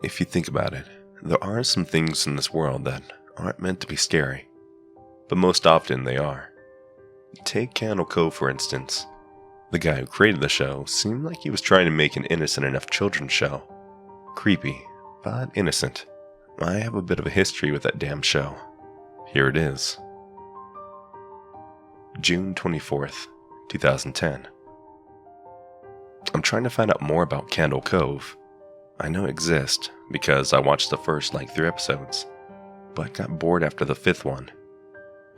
If you think about it, there are some things in this world that aren't meant to be scary, but most often they are. Take Candle Cove for instance. The guy who created the show seemed like he was trying to make an innocent enough children's show. Creepy, but innocent. I have a bit of a history with that damn show. Here it is. June 24th, 2010. I'm trying to find out more about Candle Cove. I know it exists because I watched the first 3 episodes, but got bored after the 5th one.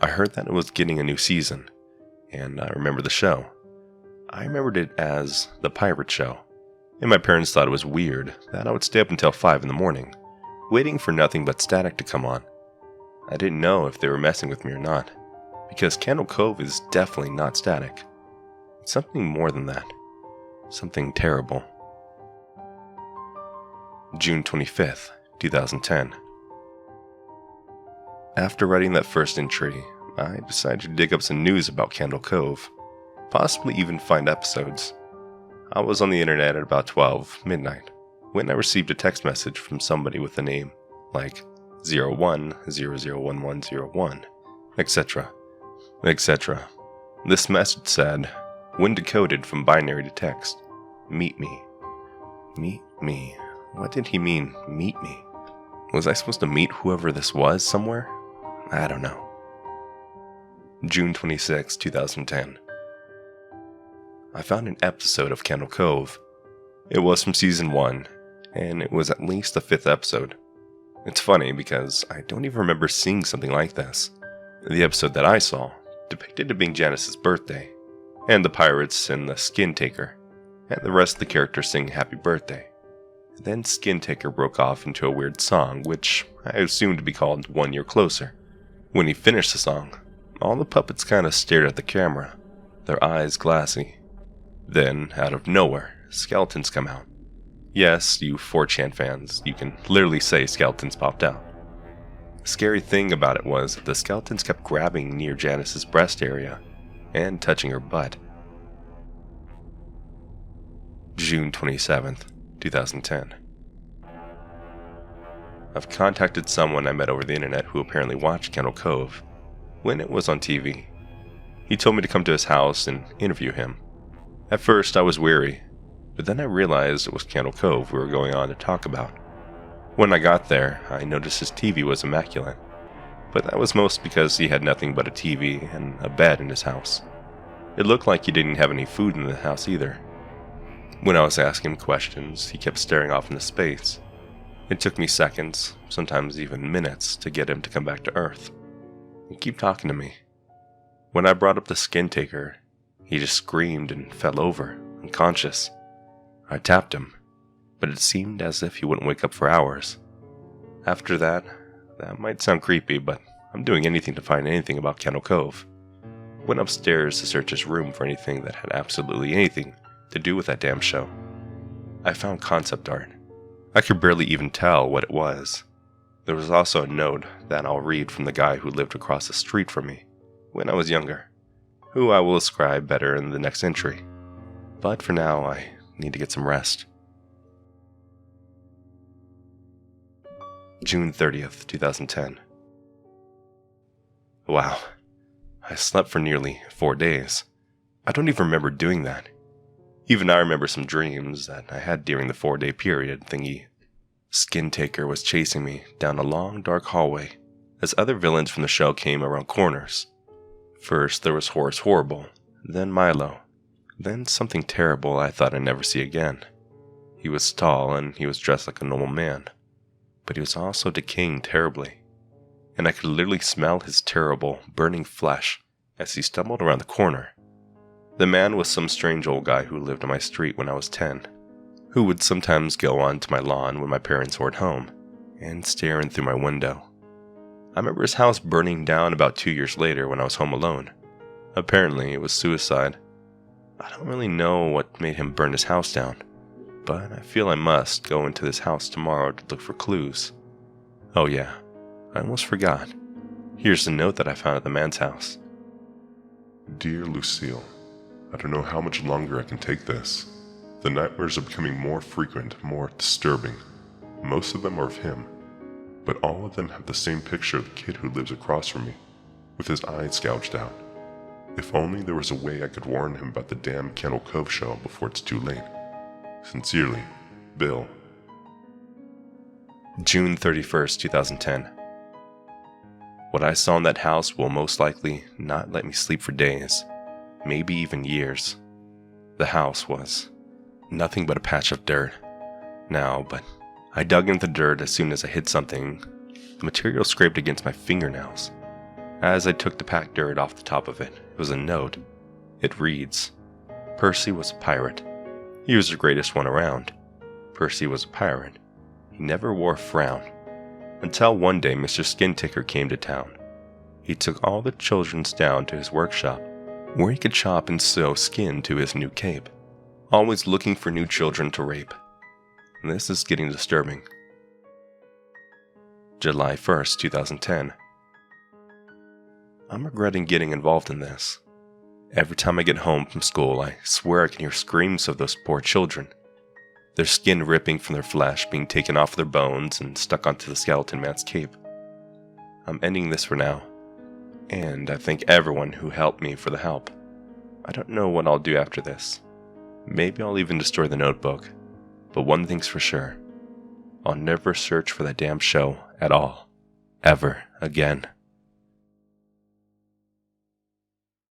I heard that it was getting a new season, and I remember the show. I remembered it as the pirate show, and my parents thought it was weird that I would stay up until 5 in the morning, waiting for nothing but static to come on. I didn't know if they were messing with me or not, because Candle Cove is definitely not static. It's something more than that. Something terrible. June 25th, 2010. After writing that first entry, I decided to dig up some news about Candle Cove, possibly even find episodes. I was on the internet at about 12 midnight when I received a text message from somebody with a name like 01001101, etc., etc. This message said, when decoded from binary to text, meet me. Meet me. What did he mean, meet me? Was I supposed to meet whoever this was somewhere? I don't know. June 26, 2010. I found an episode of Candle Cove. It was from season 1, and it was at least the 5th episode. It's funny because I don't even remember seeing something like this. The episode that I saw depicted it being Janice's birthday, and the pirates and the skin taker, and the rest of the characters sing happy birthday. Then Skin Taker broke off into a weird song, which I assumed to be called 1 Year Closer. When he finished the song, all the puppets kind of stared at the camera, their eyes glassy. Then, out of nowhere, skeletons come out. Yes, you 4chan fans, you can literally say skeletons popped out. The scary thing about it was that the skeletons kept grabbing near Janice's breast area and touching her butt. June 27th, 2010. I've contacted someone I met over the internet who apparently watched Candle Cove when it was on TV. He told me to come to his house and interview him. At first I was weary, but then I realized it was Candle Cove we were going on to talk about. When I got there, I noticed his TV was immaculate, but that was most because he had nothing but a TV and a bed in his house. It looked like he didn't have any food in the house either. When I was asking him questions, he kept staring off into space. It took me seconds, sometimes even minutes, to get him to come back to Earth and keep talking to me. When I brought up the Skin Taker, he just screamed and fell over, unconscious. I tapped him, but it seemed as if he wouldn't wake up for hours. After that might sound creepy, but I'm doing anything to find anything about Candle Cove. Went upstairs to search his room for anything that had absolutely anything to do with that damn show. I found concept art. I could barely even tell what it was. There was also a note that I'll read from the guy who lived across the street from me when I was younger, who I will describe better in the next entry. But for now, I need to get some rest. June 30th, 2010. Wow, I slept for nearly 4 days. I don't even remember doing that. Even I remember some dreams that I had during the 4-day period thingy. Skin Taker was chasing me down a long dark hallway as other villains from the show came around corners. First there was Horace Horrible, then Milo, then something terrible I thought I'd never see again. He was tall and he was dressed like a normal man, but he was also decaying terribly, and I could literally smell his terrible, burning flesh as he stumbled around the corner. The man was some strange old guy who lived on my street when I was 10, who would sometimes go onto my lawn when my parents were at home, and stare in through my window. I remember his house burning down about 2 years later when I was home alone. Apparently it was suicide. I don't really know what made him burn his house down, but I feel I must go into this house tomorrow to look for clues. Oh yeah, I almost forgot. Here's the note that I found at the man's house. Dear Lucille, I don't know how much longer I can take this. The nightmares are becoming more frequent, more disturbing. Most of them are of him, but all of them have the same picture of the kid who lives across from me, with his eyes gouged out. If only there was a way I could warn him about the damn Candle Cove show before it's too late. Sincerely, Bill. June 31st, 2010. What I saw in that house will most likely not let me sleep for days, maybe even years. The house was nothing but a patch of dirt now, but I dug into the dirt as soon as I hit something. The material scraped against my fingernails. As I took the packed dirt off the top of it, it was a note. It reads, "Percy was a pirate. He was the greatest one around. Percy was a pirate. He never wore a frown. Until one day Mr. Skin Ticker came to town. He took all the childrens down to his workshop, where he could chop and sew skin to his new cape. Always looking for new children to rape. This is getting disturbing." July 1st, 2010. I'm regretting getting involved in this. Every time I get home from school, I swear I can hear screams of those poor children. Their skin ripping from their flesh, being taken off their bones and stuck onto the skeleton man's cape. I'm ending this for now, and I thank everyone who helped me for the help. I don't know what I'll do after this. Maybe I'll even destroy the notebook, but one thing's for sure. I'll never search for that damn show at all, ever again.